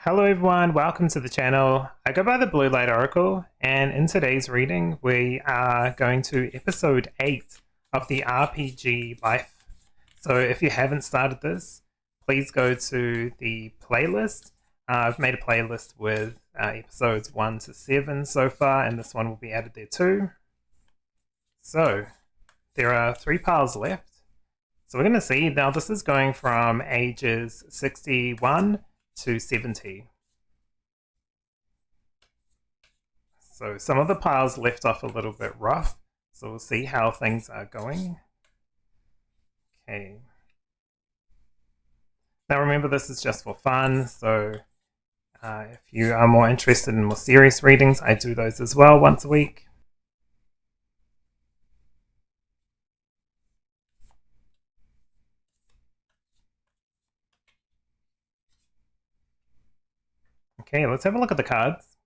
Hello everyone, welcome to the channel. I go by the Blue Light Oracle, and in today's reading we are going to episode 8 of the RPG Life. So if you haven't started this, please go to the playlist. I've made a playlist with episodes 1 to 7 so far, and this one will be added there too. So there are 3 piles left. So we're going to see, now this is going from ages 61 to 70. So some of the piles left off a little bit rough, so we'll see how things are going. Okay. Now remember, this is just for fun, so if you are more interested in more serious readings, I do those as well once a week. Okay, let's have a look at the cards.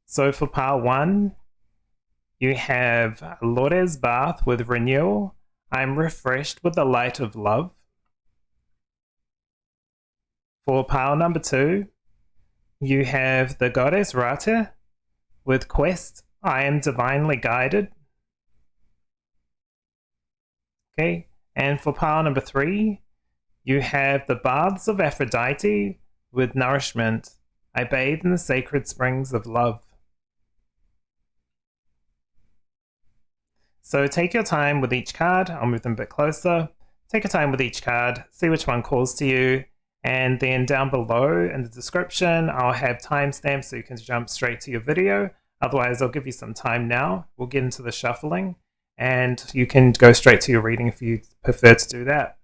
So for pile 1, you have Lourdes bath with renewal. I'm refreshed with the light of love. For pile number 2, you have the goddess Ratih with quest. I am divinely guided. Okay, and for pile number 3, you have the baths of Aphrodite with nourishment. I bathe in the sacred springs of love. So take your time with each card. I'll move them a bit closer. Take your time with each card, see which one calls to you, and then down below in the description, I'll have timestamps so you can jump straight to your video. Otherwise, I'll give you some time now. We'll get into the shuffling, and you can go straight to your reading if you prefer to do that.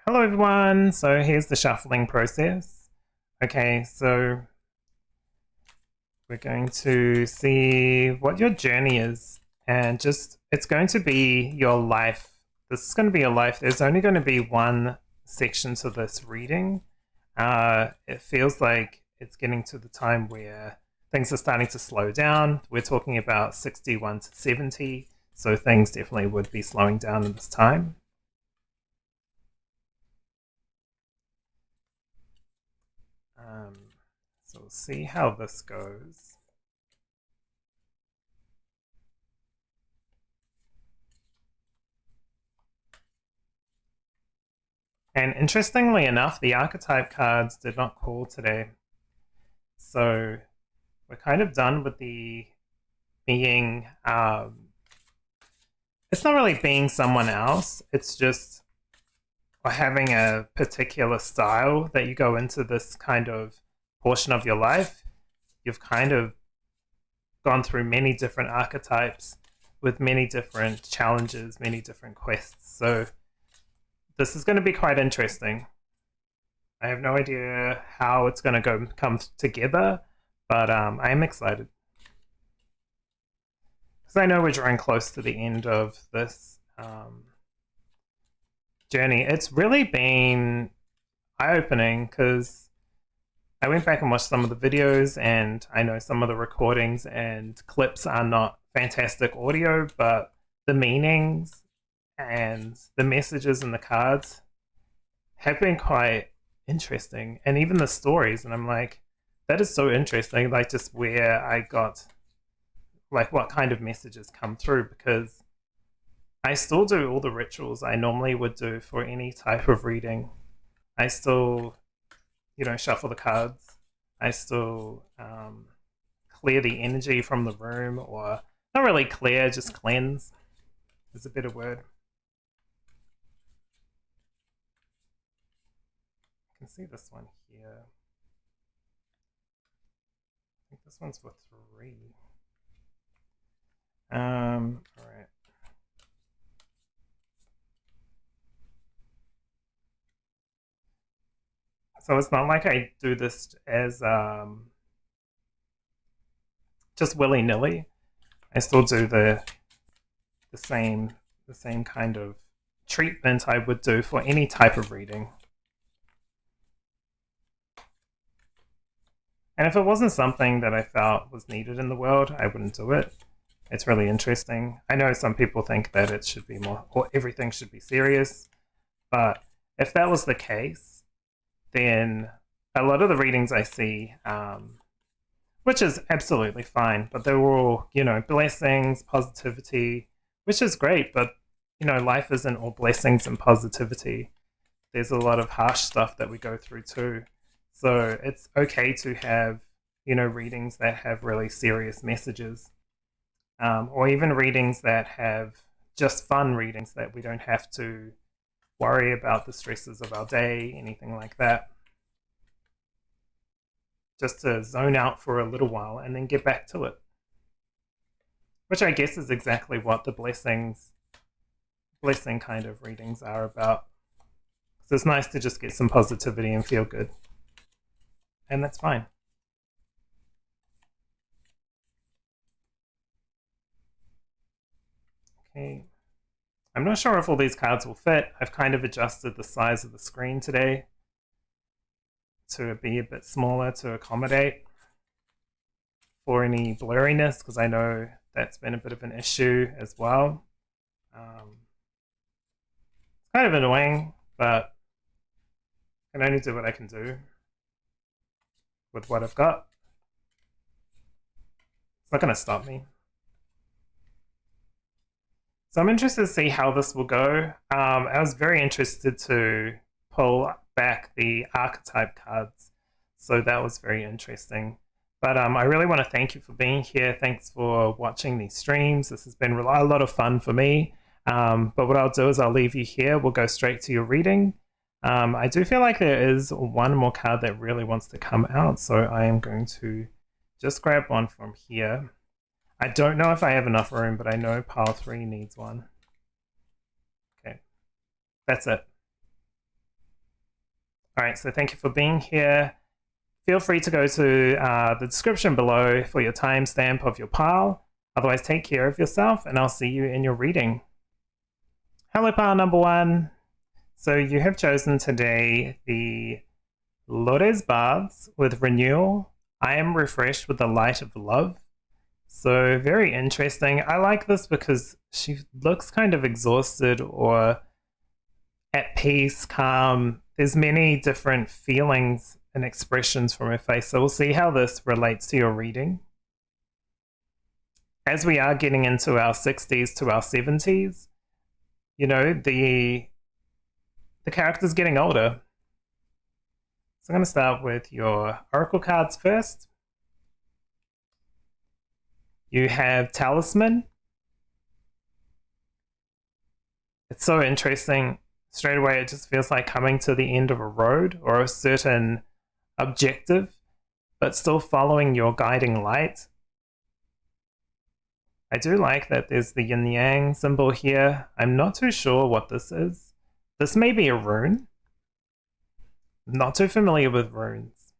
Hello everyone, so here's the shuffling process. Okay, so we're going to see what your journey is, and just, it's going to be your life. This is going to be your life. There's only going to be one section to this reading. It feels like it's getting to the time where things are starting to slow down. We're talking about 61 to 70, so things definitely would be slowing down in this time. So we'll see how this goes. And interestingly enough, the archetype cards did not call today. So we're kind of done with the being, it's not really being someone else, it's just having a particular style that you go into this kind of portion of your life. You've kind of gone through many different archetypes with many different challenges, many different quests. So this is going to be quite interesting. I have no idea how it's going to come together, but I am excited. Because I know we're drawing close to the end of this journey. It's really been eye-opening because I went back and watched some of the videos, and I know some of the recordings and clips are not fantastic audio, but the meanings and the messages in the cards have been quite interesting, and even the stories. And I'm like, that is so interesting, like just where I got, like what kind of messages come through, because I still do all the rituals I normally would do for any type of reading. I still, shuffle the cards. I still clear the energy from the room, or not really clear, just cleanse is a better word. I can see this one here. I think this one's for 3. All right. So it's not like I do this as just willy-nilly. I still do the same kind of treatment I would do for any type of reading. And if it wasn't something that I felt was needed in the world, I wouldn't do it. It's really interesting. I know some people think that it should be more, or everything should be serious, but if that was the case, then a lot of the readings I see, which is absolutely fine, but they were all, you know, blessings, positivity, which is great, but, you know, life isn't all blessings and positivity. There's a lot of harsh stuff that we go through too. So it's okay to have, you know, readings that have really serious messages, or even readings that have just fun readings that we don't have to worry about the stresses of our day, anything like that. Just to zone out for a little while and then get back to it. Which I guess is exactly what the blessing kind of readings are about. So it's nice to just get some positivity and feel good. And that's fine. Okay. I'm not sure if all these cards will fit. I've kind of adjusted the size of the screen today to be a bit smaller to accommodate for any blurriness, because I know that's been a bit of an issue as well. It's kind of annoying, but I can only do what I can do with what I've got. It's not going to stop me. So I'm interested to see how this will go. I was very interested to pull back the archetype cards, so that was very interesting. But I really want to thank you for being here. Thanks for watching these streams. This has been a lot of fun for me. But what I'll do is I'll leave you here. We'll go straight to your reading. I do feel like there is one more card that really wants to come out, so I am going to just grab one from here. I don't know if I have enough room, but I know pile 3 needs one. Okay, that's it. All right, so thank you for being here. Feel free to go to the description below for your timestamp of your pile. Otherwise, take care of yourself, and I'll see you in your reading. Hello, pile number 1. So you have chosen today the Lourdes Baths with Renewal. I am refreshed with the light of love. So very interesting. I like this because she looks kind of exhausted or at peace, calm. There's many different feelings and expressions from her face. So we'll see how this relates to your reading. As we are getting into our 60s to our 70s, you know, the character's getting older. So I'm going to start with your oracle cards first. You have Talisman. It's so interesting. Straight away, it just feels like coming to the end of a road or a certain objective, but still following your guiding light. I do like that there's the yin yang symbol here. I'm not too sure what this is. This may be a rune. I'm not too familiar with runes.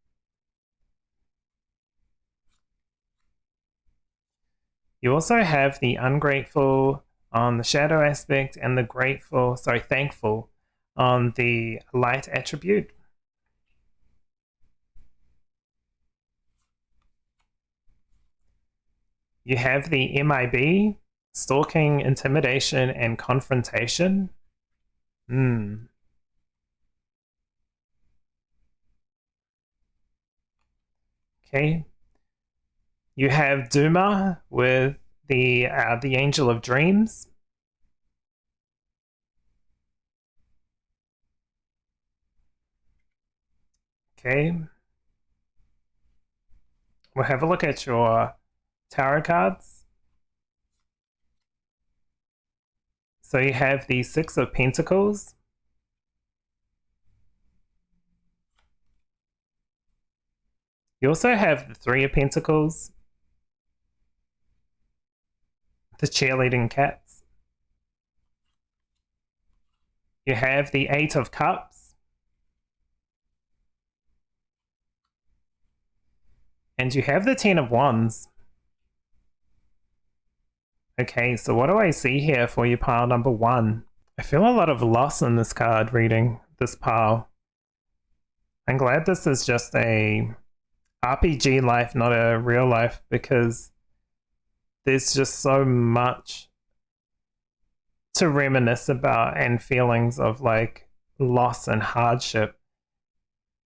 You also have the ungrateful on the shadow aspect and the thankful on the light attribute. You have the MIB, stalking, intimidation, and confrontation. Okay. You have Duma with the Angel of Dreams. Okay. We'll have a look at your tarot cards. So you have the 6 of Pentacles. You also have the 3 of Pentacles. The cheerleading cats. You have the 8 of Cups. And you have the 10 of Wands. Okay, so what do I see here for you, pile number 1? I feel a lot of loss in this card reading this pile. I'm glad this is just a RPG life, not a real life, because there's just so much to reminisce about and feelings of like loss and hardship.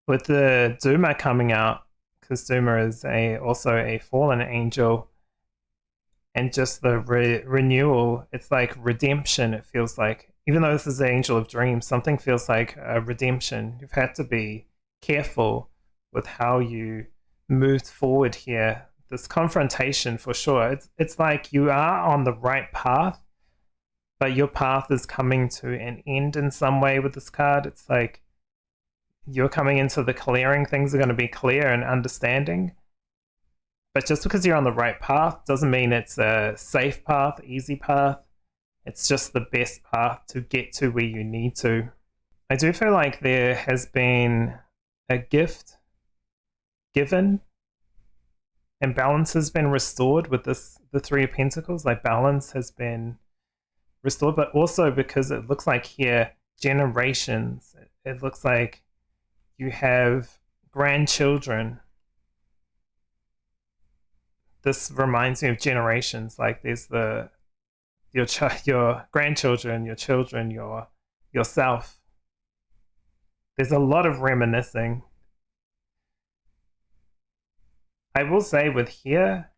With the Duma coming out, because Duma is also a fallen angel, and just the renewal, it's like redemption, it feels like. Even though this is the Angel of Dreams, something feels like a redemption. You've had to be careful with how you moved forward here. This confrontation, for sure. It's like you are on the right path, but your path is coming to an end in some way with this card. It's like you're coming into the clearing. Things are going to be clear and understanding. But just because you're on the right path doesn't mean it's a safe path, easy path. It's just the best path to get to where you need to. I do feel like there has been a gift given and balance has been restored with this, the Three of Pentacles. Like balance has been restored, but also because it looks like here, generations. It looks like you have grandchildren. This reminds me of generations. Like there's your grandchildren, your children, yourself. There's a lot of reminiscing. I will say with here,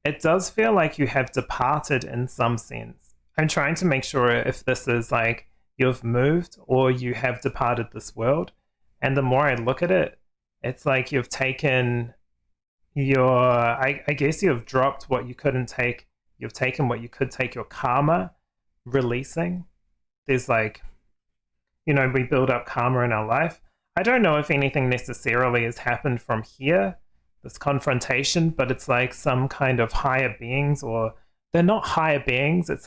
it does feel like you have departed in some sense. I'm trying to make sure if this is like you've moved or you have departed this world. And the more I look at it, it's like you've taken I guess you've dropped what you couldn't take. You've taken what you could take, your karma, releasing. There's like, we build up karma in our life. I don't know if anything necessarily has happened from here, this confrontation, but it's like some kind of higher beings, or they're not higher beings. It's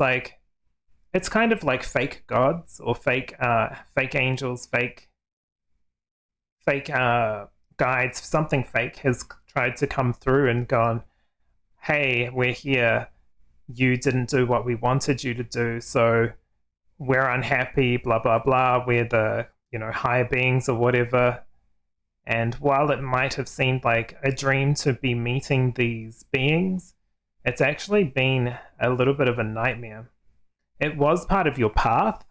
kind of like fake gods or fake angels, fake guides. Something fake has tried to come through and gone, hey, we're here. You didn't do what we wanted you to do, so we're unhappy, blah, blah, blah. We're the, higher beings or whatever. And while it might have seemed like a dream to be meeting these beings, it's actually been a little bit of a nightmare. It was part of your path.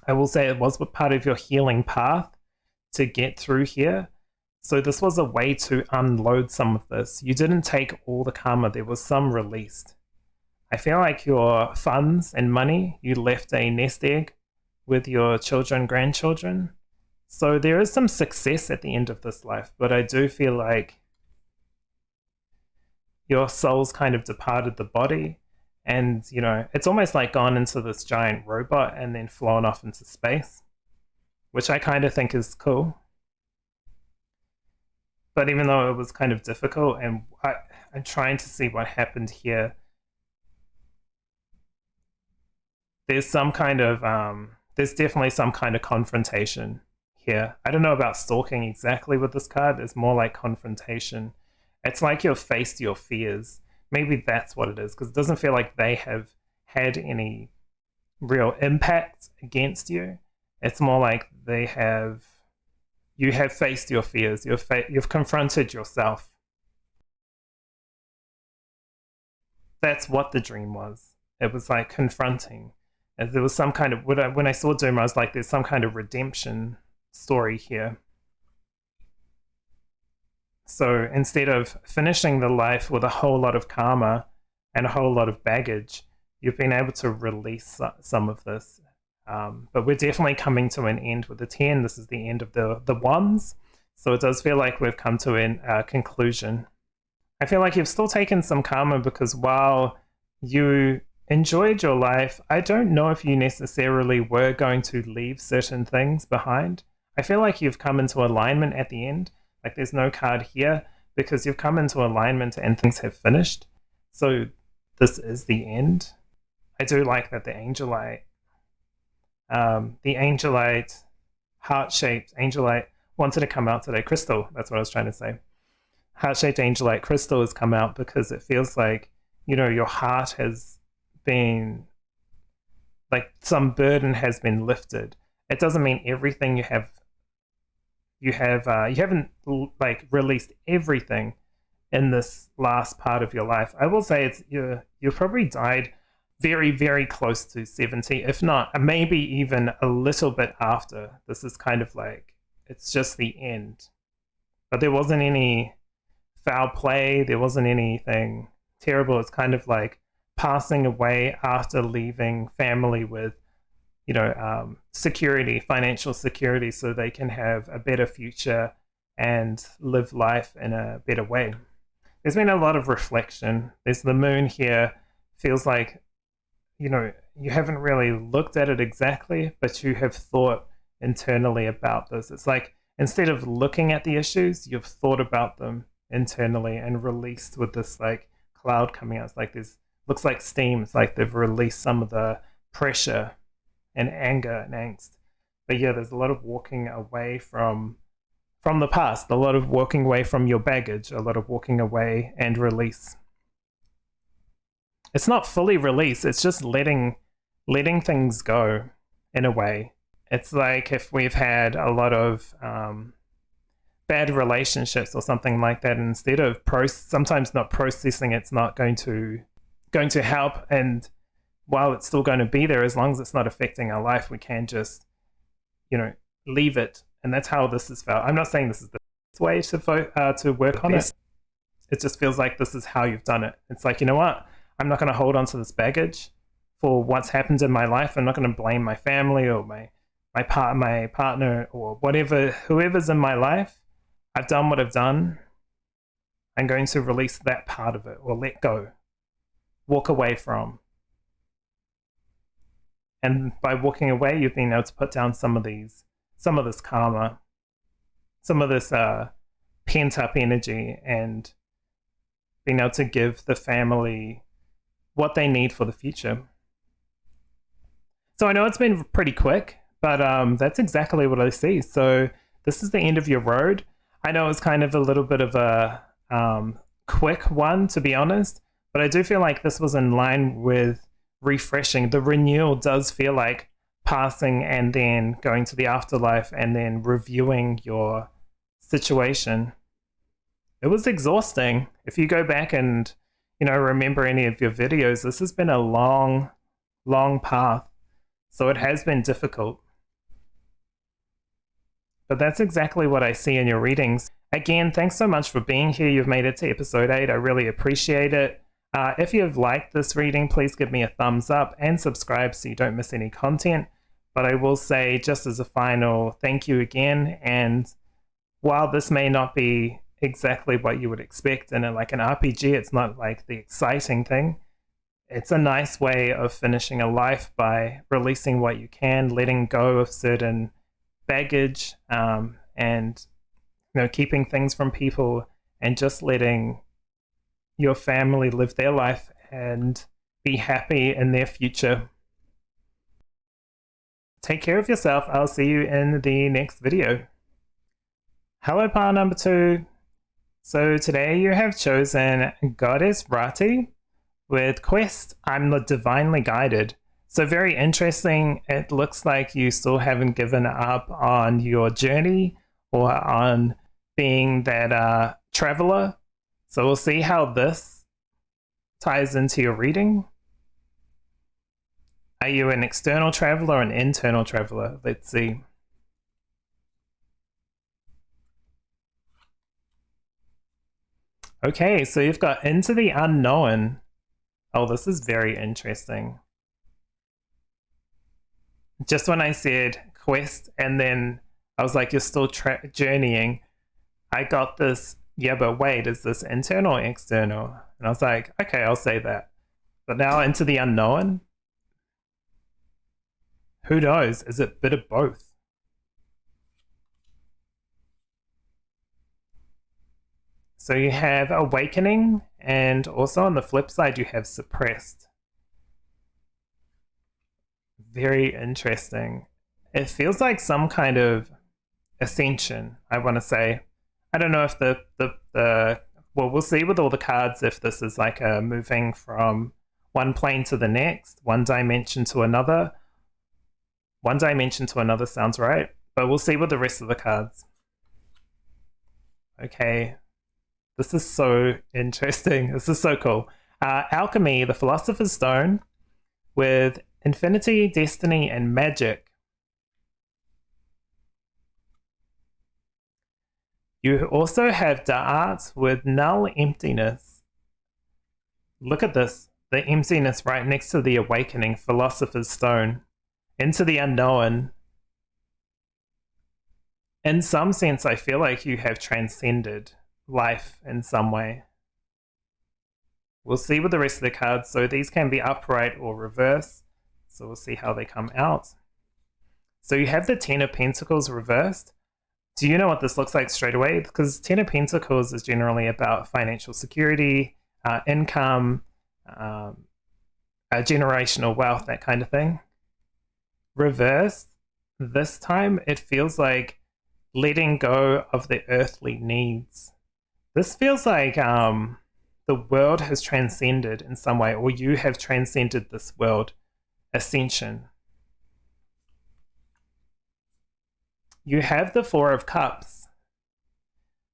I will say it was part of your healing path to get through here. So this was a way to unload some of this. You didn't take all the karma. There was some released. I feel like your funds and money, you left a nest egg with your children, grandchildren. So there is some success at the end of this life, but I do feel like your soul's kind of departed the body, and it's almost like gone into this giant robot and then flown off into space, which I kind of think is cool. But even though it was kind of difficult, and I'm trying to see what happened here, there's definitely some kind of confrontation here. I don't know about stalking exactly with this card. It's more like confrontation. It's like you've faced your fears. Maybe that's what it is, because it doesn't feel like they have had any real impact against you. It's more like you have faced your fears. You've confronted yourself. That's what the dream was. It was like confronting. And there was some kind of, when I saw Doom, I was like, there's some kind of redemption story here. So instead of finishing the life with a whole lot of karma and a whole lot of baggage, you've been able to release some of this. But we're definitely coming to an end with the 10. This is the end of the wands. So it does feel like we've come to a conclusion. I feel like you've still taken some karma, because while you enjoyed your life, I don't know if you necessarily were going to leave certain things behind. I feel like you've come into alignment at the end. Like there's no card here, because you've come into alignment and things have finished. So this is the end. I do like that the Angelite, heart-shaped Angelite wanted to come out today. Crystal, that's what I was trying to say. Heart-shaped Angelite crystal has come out because it feels like your heart has been, like, some burden has been lifted. It doesn't mean everything you haven't like released everything in this last part of your life. I will say you've probably died very, very close to 70, if not maybe even a little bit after. This is kind of like, it's just the end. But there wasn't any foul play, there wasn't anything terrible. It's kind of like passing away after leaving family with security, financial security, so they can have a better future and live life in a better way. There's been a lot of reflection. There's the moon here. Feels like, you haven't really looked at it exactly, but you have thought internally about this. It's like, instead of looking at the issues, you've thought about them internally and released with this like cloud coming out. It's like looks like steam. It's like they've released some of the pressure and anger and angst. But yeah, there's a lot of walking away from the past, a lot of walking away from your baggage, a lot of walking away and release. It's not fully release, it's just letting things go in a way. It's like if we've had a lot of bad relationships or something like that, and instead of sometimes not processing, it's not going to help. And while it's still going to be there, as long as it's not affecting our life, we can just, leave it. And that's how this is felt. I'm not saying this is the best way to work on it. It just feels like this is how you've done it. It's like, you know what? I'm not going to hold on to this baggage for what's happened in my life. I'm not going to blame my family or my partner or whoever's in my life. I've done what I've done. I'm going to release that part of it, or let go, walk away from. And by walking away, you've been able to put down some of this karma, some of this pent up energy, and being able to give the family what they need for the future. So I know it's been pretty quick, but that's exactly what I see. So this is the end of your road. I know it's kind of a little bit of a quick one, to be honest, but I do feel like this was in line with refreshing. The renewal does feel like passing and then going to the afterlife and then reviewing your situation. It was exhausting. If you go back and remember any of your videos, this has been a long path, so it has been difficult. But that's exactly what I see in your readings. Again, thanks so much for being here. You've made it to episode 8. I really appreciate it. If you've liked this reading, please give me a thumbs up and subscribe so you don't miss any content. But I will say, just as a final thank you again, and while this may not be exactly what you would expect in like an RPG, it's not like the exciting thing. It's a nice way of finishing a life by releasing what you can, letting go of certain baggage, and keeping things from people, and just letting your family live their life and be happy in their future. Take care of yourself. I'll see you in the next video. Hello, pile number 2. So today you have chosen Goddess Ratih with quest, I'm the divinely guided. So very interesting. It looks like you still haven't given up on your journey or on being that traveler. So we'll see how this ties into your reading. Are you an external traveler or an internal traveler? Let's see. Okay, so you've got into the unknown. Oh, this is very interesting. Just when I said quest, and then I was like, you're still journeying, I got this, yeah, but wait, is this internal or external? And I was like, okay, I'll say that. But now into the unknown? Who knows? Is it a bit of both? So you have awakening, and also on the flip side, you have suppressed. Very interesting. It feels like some kind of ascension, I want to say. I don't know if the well, we'll see with all the cards if this is like a moving from one plane to the next, one dimension to another. One dimension to another sounds right, but we'll see with the rest of the cards. Okay, this is so interesting. This is so cool. Alchemy, the Philosopher's Stone, with infinity, destiny, and magic. You also have Da'at with null emptiness. Look at this. The emptiness right next to the awakening, Philosopher's Stone. Into the unknown. In some sense, I feel like you have transcended life in some way. We'll see with the rest of the cards. So these can be upright or reverse. So we'll see how they come out. So you have the Ten of Pentacles reversed. Do you know what this looks like straight away? Because Ten of Pentacles is generally about financial security, income, generational wealth, that kind of thing. Reversed, this time it feels like letting go of the earthly needs. This feels like the world has transcended in some way, or you have transcended this world. Ascension. You have the Four of Cups.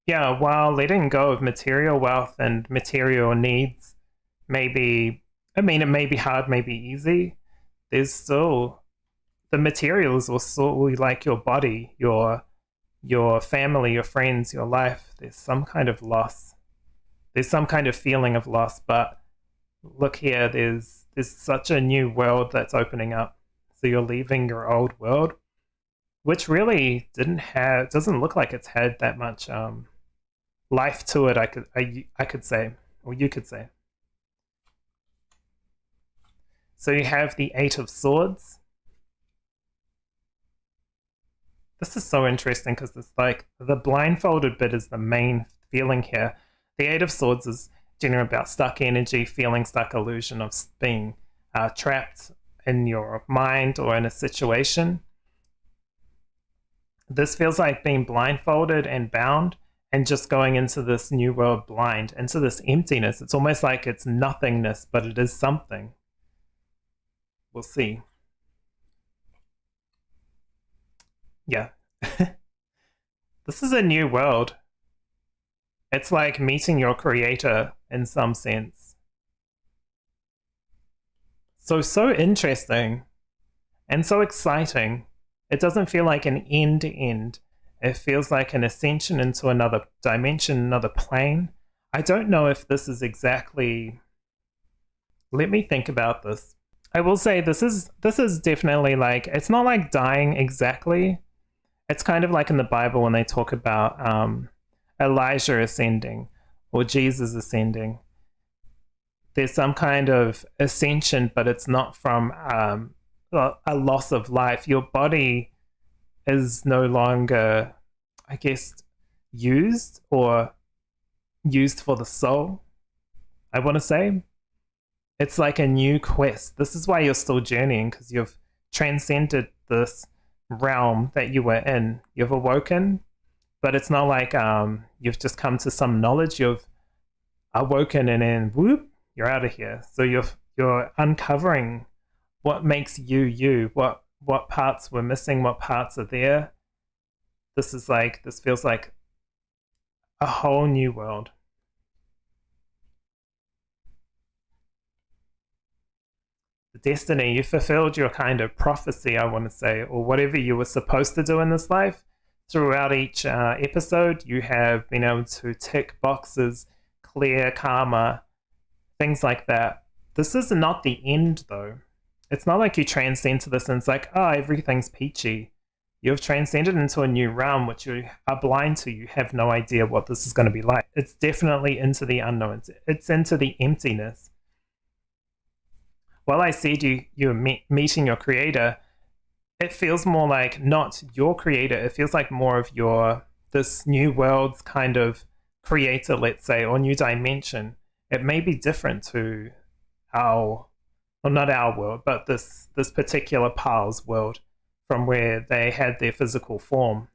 Yeah, while letting go of material wealth and material needs maybe, I mean, it may be hard, maybe easy, there's still, the materials will still, like your body, your family, your friends, your life, there's some kind of loss. There's some kind of feeling of loss, but look here, there's such a new world that's opening up. So you're leaving your old world, which really doesn't look like it's had that much life to it, I could say, or you could say. So you have the Eight of Swords. This is so interesting because it's like the blindfolded bit is the main feeling here. The Eight of Swords is generally about stuck energy, feeling stuck, illusion of being trapped in your mind or in a situation. This feels like being blindfolded and bound and just going into this new world blind, into this emptiness. It's almost like it's nothingness, but it is something. We'll see. Yeah. This is a new world. It's like meeting your creator in some sense. So interesting and so exciting. It doesn't feel like an end to end. It feels like an ascension into another dimension, another plane. I don't know if this is exactly... Let me think about this. I will say this is definitely like, it's not like dying exactly. It's kind of like in the Bible when they talk about Elijah ascending or Jesus ascending. There's some kind of ascension, but it's not from a loss of life. Your body is no longer, I guess, used or used for the soul, I want to say. It's like a new quest. This is why you're still journeying, because you've transcended this realm that you were in. You've awoken, but it's not like you've just come to some knowledge. You've awoken and then whoop, you're out of here. So you're uncovering what makes you, what parts were missing, what parts are there. This feels like a whole new world. The destiny, you fulfilled your kind of prophecy, I want to say, or whatever you were supposed to do in this life. Throughout each episode, you have been able to tick boxes, clear karma, things like that. This is not the end, though. It's not like you transcend to this and it's like, oh, everything's peachy. You've transcended into a new realm, which you are blind to. You have no idea what this is going to be like. It's definitely into the unknown. It's into the emptiness. While I said you're meeting your creator, it feels more like not your creator. It feels like more of this new world's kind of creator, let's say, or new dimension. It may be different to well, not our world, but this particular pal's world from where they had their physical form.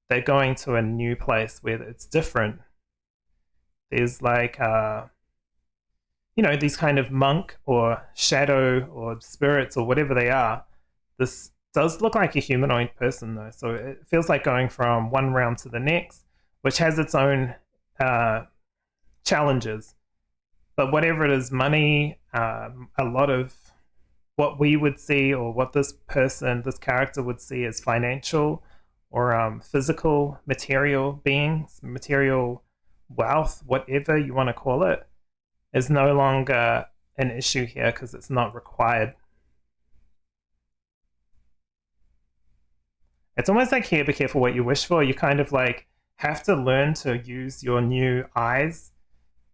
They're going to a new place where it's different. There's like you know, these kind of monk or shadow or spirits or whatever they are. This does look like a humanoid person though, so it feels like going from one realm to the next, which has its own challenges. But whatever it is, money, a lot of what we would see or what this person, this character would see as financial or physical, material beings, material wealth, whatever you want to call it, is no longer an issue here because it's not required. It's almost like here, be careful what you wish for. You kind of like have to learn to use your new eyes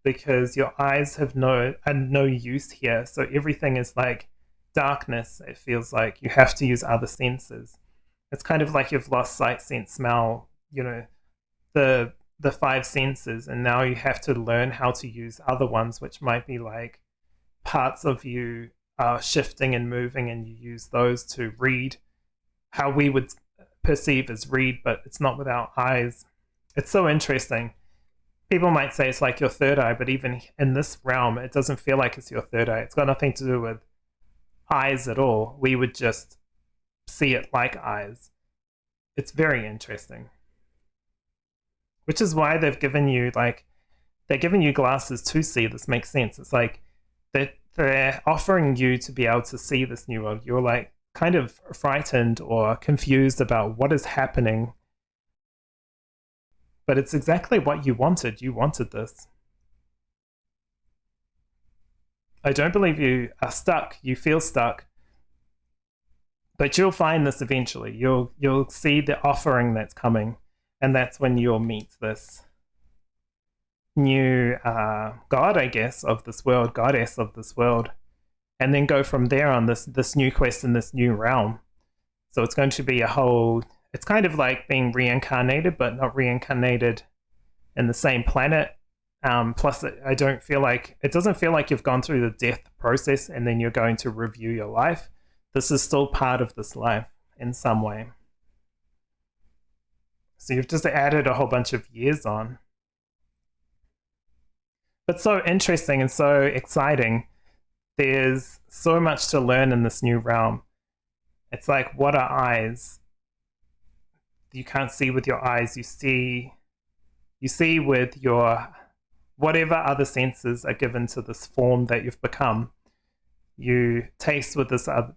because your eyes have no use here. So everything is like darkness. It feels like you have to use other senses. It's kind of like you've lost sight, sense, smell, you know, the five senses, and now you have to learn how to use other ones, which might be like parts of you are shifting and moving, and you use those to read how we would perceive as read, but it's not with our eyes. It's so interesting. People might say it's like your third eye, but even in this realm, it doesn't feel like it's your third eye. It's got nothing to do with eyes at all. We would just see it like eyes. It's very interesting. Which is why they've given you they're giving you glasses to see. This makes sense. It's like they're offering you to be able to see this new world. You're like kind of frightened or confused about what is happening. But it's exactly what you wanted. You wanted this. I don't believe you are stuck. You feel stuck. But you'll find this eventually. You'll see the offering that's coming. And that's when you'll meet this new god, I guess, of this world, goddess of this world. And then go from there on this new quest in this new realm. So it's going to be a whole... It's kind of like being reincarnated, but not reincarnated in the same planet. Plus, I don't feel like... It doesn't feel like you've gone through the death process and then you're going to review your life. This is still part of this life in some way. So you've just added a whole bunch of years on. But so interesting and so exciting. There's so much to learn in this new realm. It's like, what are eyes? You can't see with your eyes. You see with your whatever other senses are given to this form that you've become. You taste with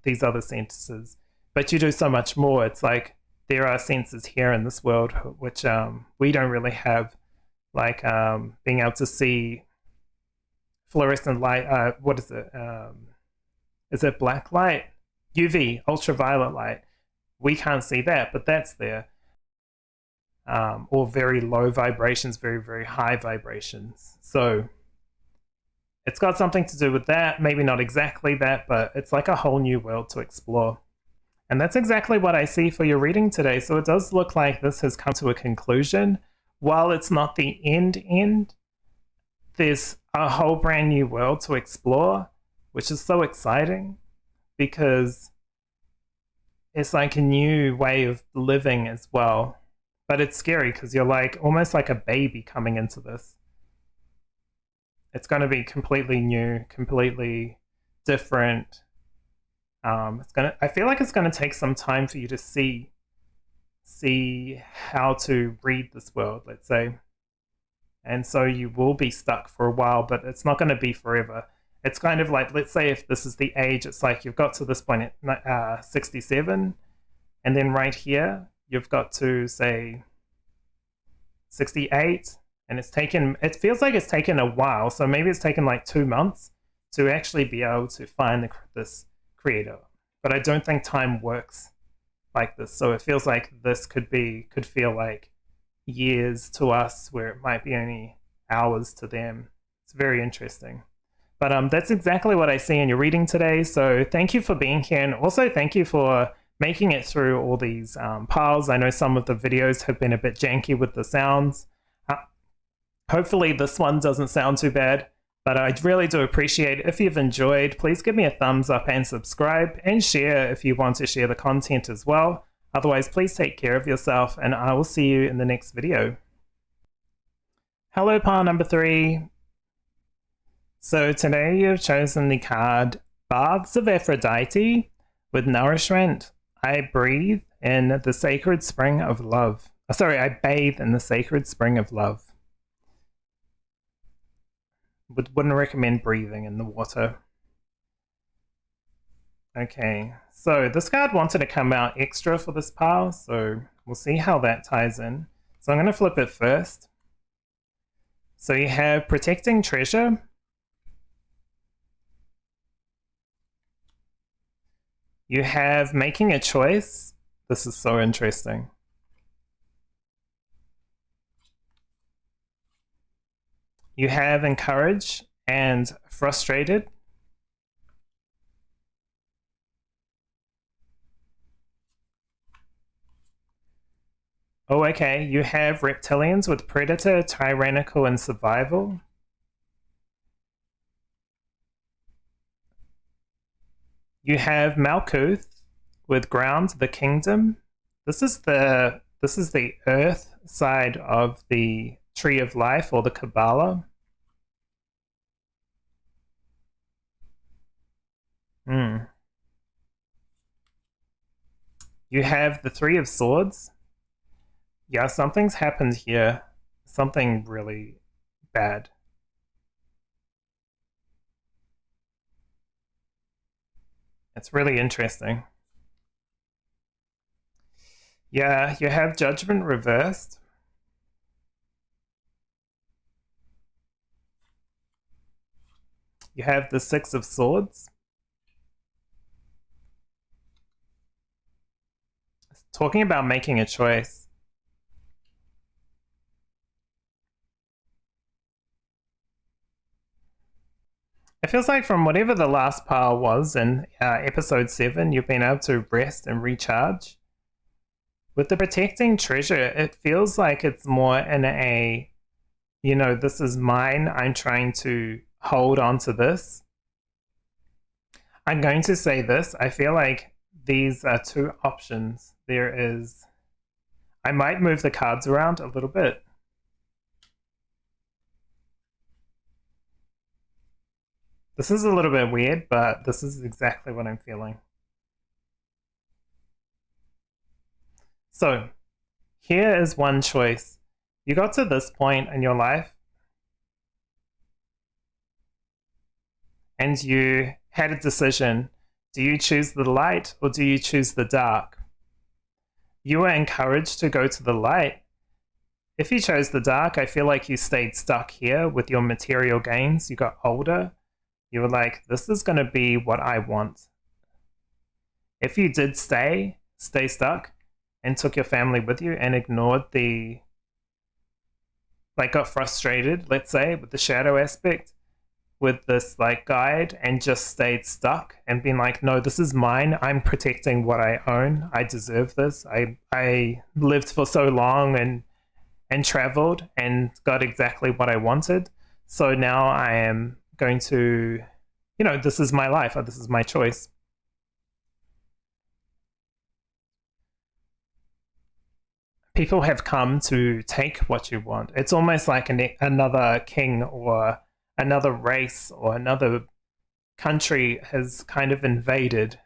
these other senses, but you do so much more. It's like there are senses here in this world which we don't really have, like being able to see fluorescent light. What is it? Is it black light? UV, ultraviolet light. We can't see that, but that's there. Or very low vibrations, very, very high vibrations. So it's got something to do with that. Maybe not exactly that, but it's like a whole new world to explore. And that's exactly what I see for your reading today. So it does look like this has come to a conclusion. While it's not the end, there's a whole brand new world to explore, which is so exciting because it's like a new way of living as well. But it's scary because you're like almost like a baby coming into this. It's going to be completely new, completely different. I feel like it's going to take some time for you to see how to read this world, let's say. And so you will be stuck for a while, but it's not going to be forever. It's kind of like, let's say if this is the age, it's like you've got to this point at 67, and then right here, you've got to say 68, and it feels like it's taken a while, so maybe it's taken like 2 months to actually be able to find this creator. But I don't think time works like this, so it feels like this could feel like years to us, where it might be only hours to them. It's very interesting. But that's exactly what I see in your reading today, so thank you for being here, and also thank you for making it through all these piles. I know some of the videos have been a bit janky with the sounds. Hopefully this one doesn't sound too bad, but I really do appreciate it. If you've enjoyed, please give me a thumbs up and subscribe, and share if you want to share the content as well. Otherwise, please take care of yourself, and I will see you in the next video. Hello, pile number 3. So today you've chosen the card Baths of Aphrodite with Nourishment. I breathe in the sacred spring of love. I bathe in the sacred spring of love. Wouldn't recommend breathing in the water. Okay, so this card wanted to come out extra for this pile, so we'll see how that ties in. So I'm going to flip it first. So you have Protecting Treasure. You have Making a Choice. This is so interesting. You have Encourage and Frustrated. Oh, okay. You have Reptilians with Predator, Tyrannical, and Survival. You have Malkuth with Ground, the Kingdom. This is the Earth side of the Tree of Life, or the Kabbalah. You have the Three of Swords. Yeah, something's happened here. Something really bad. It's really interesting. Yeah, you have Judgment reversed. You have the Six of Swords. Talking about making a choice. It feels like from whatever the last pile was in episode 7, you've been able to rest and recharge. With the Protecting Treasure, it feels like it's more in a, this is mine, I'm trying to hold on to this. I'm going to say this, I feel like these are two options. I might move the cards around a little bit. This is a little bit weird, but this is exactly what I'm feeling. So, here is one choice. You got to this point in your life, and you had a decision. Do you choose the light or do you choose the dark? You were encouraged to go to the light. If you chose the dark, I feel like you stayed stuck here with your material gains. You got older. You were like, this is going to be what I want. If you did stay stuck and took your family with you and ignored got frustrated, let's say, with the shadow aspect, with this guide, and just stayed stuck and been like, no, this is mine. I'm protecting what I own. I deserve this. I lived for so long and traveled and got exactly what I wanted. So now I am going to, this is my life. This is my choice. People have come to take what you want. It's almost like another king or another race or another country has kind of invaded.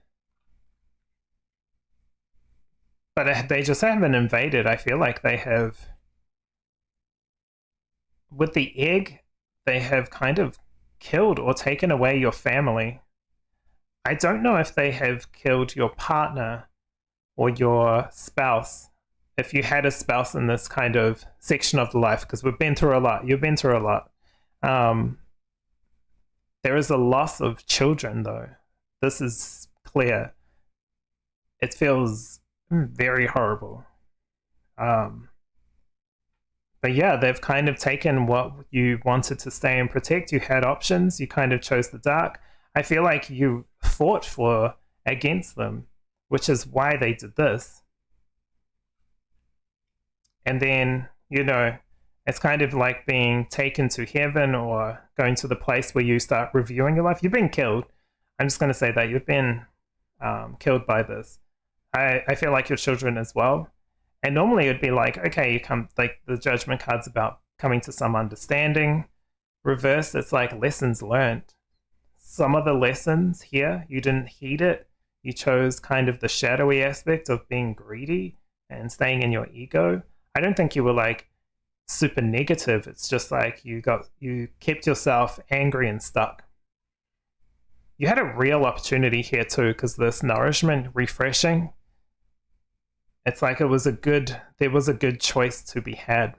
But they just haven't invaded. I feel like they have, with the egg, they have kind of killed or taken away your family. I don't know if they have killed your partner or your spouse. If you had a spouse in this kind of section of the life, because we've been through a lot. You've been through a lot. There is a loss of children, though. This is clear. It feels very horrible. But yeah, they've kind of taken what you wanted to stay and protect. You had options. You kind of chose the dark. I feel like you fought against them, which is why they did this. And then, it's kind of like being taken to heaven or going to the place where you start reviewing your life. You've been killed. I'm just going to say that you've been killed by this. I feel like your children as well. And normally it'd be like, okay, you come, like the judgment card's about coming to some understanding. Reversed, it's like lessons learned. Some of the lessons here, you didn't heed it. You chose kind of the shadowy aspect of being greedy and staying in your ego. I don't think you were like super negative. It's just like you kept yourself angry and stuck. You had a real opportunity here too, because this nourishment, refreshing, it's like there was a good choice to be had.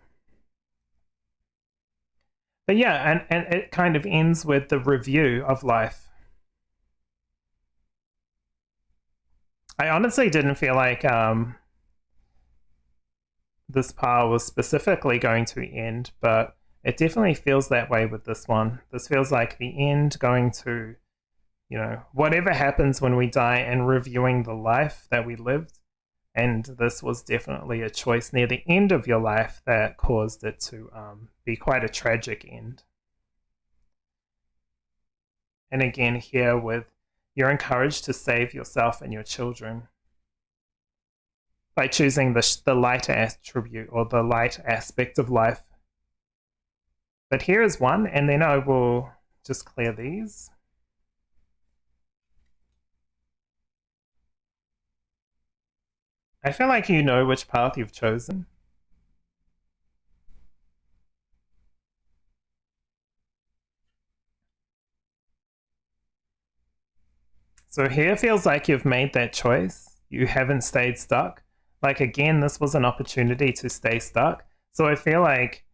But yeah, and it kind of ends with the review of life. I honestly didn't feel like this pile was specifically going to end, but it definitely feels that way with this one. This feels like the end going to, you know, whatever happens when we die and reviewing the life that we lived. And this was definitely a choice near the end of your life that caused it to be quite a tragic end. And again, here with you're encouraged to save yourself and your children by choosing the light attribute or the light aspect of life. But here is one, and then I will just clear these. I feel like you know which path you've chosen. So here feels like you've made that choice. You haven't stayed stuck. Like again, this was an opportunity to stay stuck. So I feel like,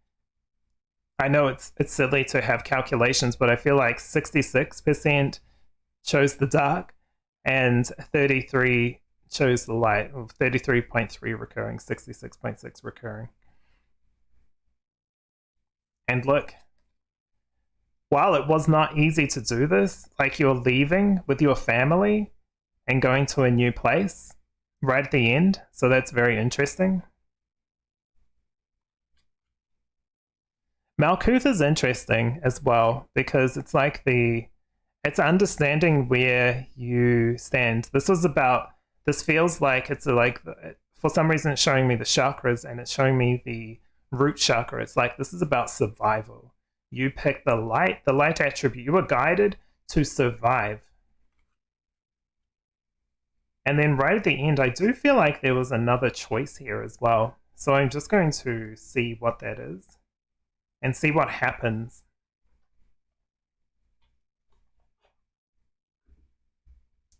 I know it's silly to have calculations, but I feel like 66% chose the dark and 33 chose the light, of 33.3 recurring, 66.6 recurring. And look, while it was not easy to do this, like you're leaving with your family and going to a new place right at the end, so that's very interesting. Malkuth is interesting as well because it's like it's understanding where you stand. This feels like it's like, for some reason it's showing me the chakras and it's showing me the root chakra. It's like this is about survival. You picked the light attribute. You were guided to survive. And then right at the end, I do feel like there was another choice here as well. So I'm just going to see what that is and see what happens.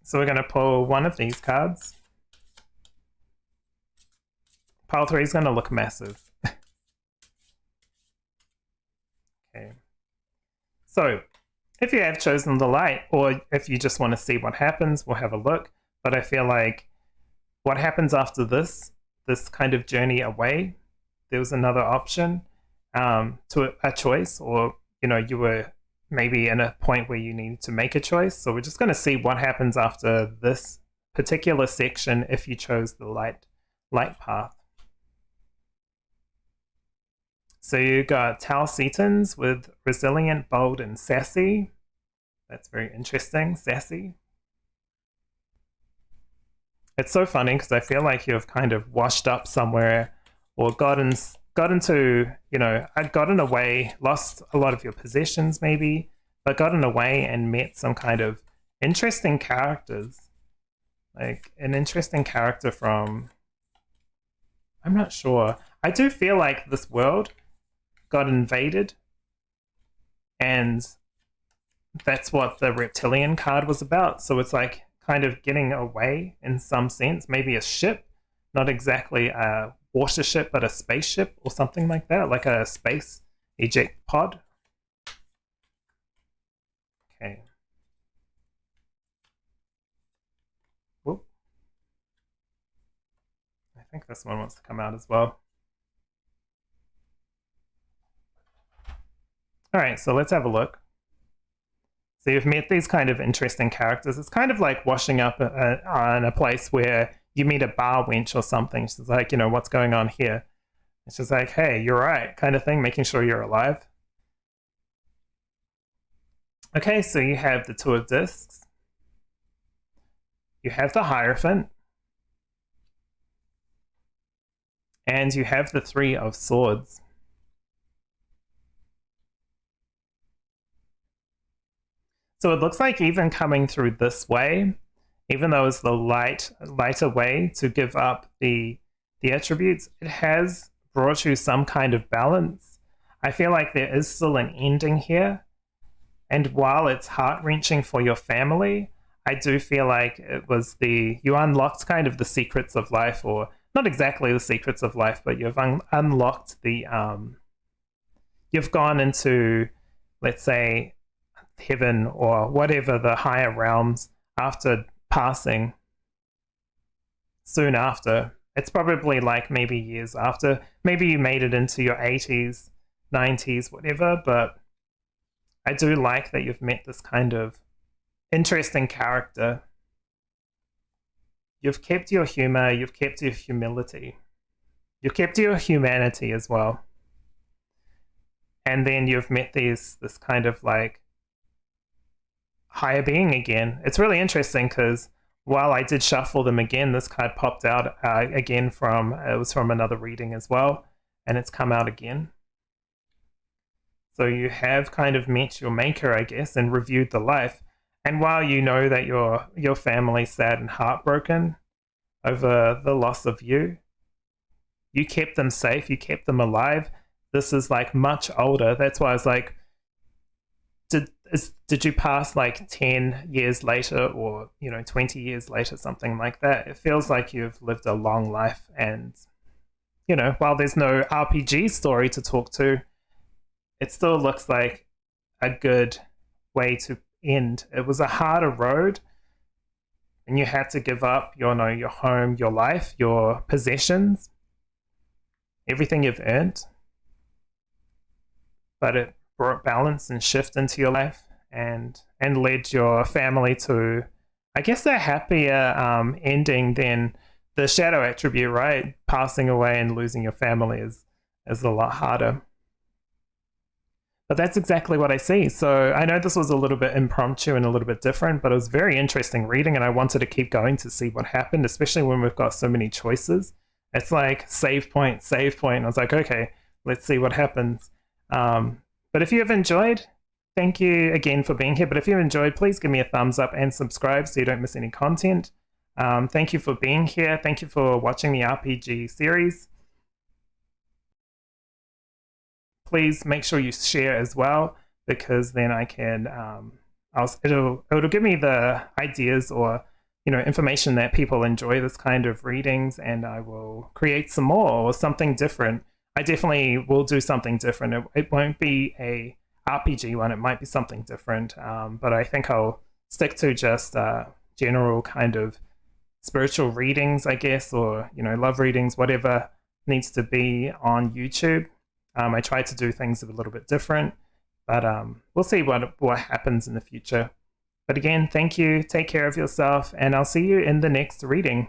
So we're going to pull one of these cards. Pile 3 is going to look massive. Okay. So if you have chosen the light, or if you just want to see what happens, we'll have a look. But I feel like what happens after this kind of journey away, there was another option to a choice, or, you know, you were maybe in a point where you needed to make a choice. So we're just going to see what happens after this particular section if you chose the light path. So you got Talcetans with resilient, bold, and sassy. That's very interesting, sassy. It's so funny because I feel like you've kind of washed up somewhere or gotten to, you know, I'd gotten away, lost a lot of your possessions maybe, but gotten away and met some kind of interesting characters. Like an interesting character from, I'm not sure. I do feel like this world got invaded, and that's what the reptilian card was about. So it's like kind of getting away in some sense, maybe a ship, not exactly a water ship, but a spaceship or something like that, like a space eject pod. Okay. Whoop. I think this one wants to come out as well. All right, so let's have a look. So you've met these kind of interesting characters. It's kind of like washing up on a place where you meet a bar wench or something. She's like, you know, what's going on here? And she's like, hey, you're right, kind of thing, making sure you're alive. Okay, so you have the Two of Discs. You have the Hierophant. And you have the Three of Swords. So it looks like even coming through this way, even though it's the lighter way to give up the attributes, it has brought you some kind of balance. I feel like there is still an ending here. And while it's heart-wrenching for your family, I do feel like it was you unlocked kind of the secrets of life, or not exactly the secrets of life, but you've unlocked you've gone into, let's say, heaven or whatever, the higher realms, after passing soon after. It's probably like maybe years after. Maybe you made it into your 80s, 90s, whatever, but I do like that you've met this kind of interesting character. You've kept your humor, you've kept your humility, you've kept your humanity as well. And then you've met this kind of like higher being again. It's really interesting because while I did shuffle them again, this card popped out again it was from another reading as well, and it's come out again. So you have kind of met your maker, I guess, and reviewed the life. And while you know that your family's sad and heartbroken over the loss of you, you kept them safe, you kept them alive. This is like much older. That's why I was like, did you pass like 10 years later, or 20 years later, something like that? It feels like you've lived a long life, and while there's no RPG story to talk to, it still looks like a good way to end. It was a harder road, and you had to give up your home, your life, your possessions, everything you've earned, but it brought balance and shift into your life, and led your family to, I guess, a happier ending than the shadow attribute, right? Passing away and losing your family is a lot harder. But that's exactly what I see. So I know this was a little bit impromptu and a little bit different, but it was very interesting reading, and I wanted to keep going to see what happened, especially when we've got so many choices. It's like save point, save point. I was like, okay, let's see what happens. But if you have enjoyed, thank you again for being here. But if you enjoyed, please give me a thumbs up and subscribe so you don't miss any content. Thank you for being here. Thank you for watching the RPG series. Please make sure you share as well, because then I can, it'll give me the ideas or information that people enjoy this kind of readings, and I will create some more or something different. I definitely will do something different. It won't be a RPG one. It might be something different, but I think I'll stick to just general kind of spiritual readings, I guess, or love readings, whatever needs to be on YouTube. I try to do things a little bit different, but we'll see what happens in the future. But again, thank you. Take care of yourself, and I'll see you in the next reading.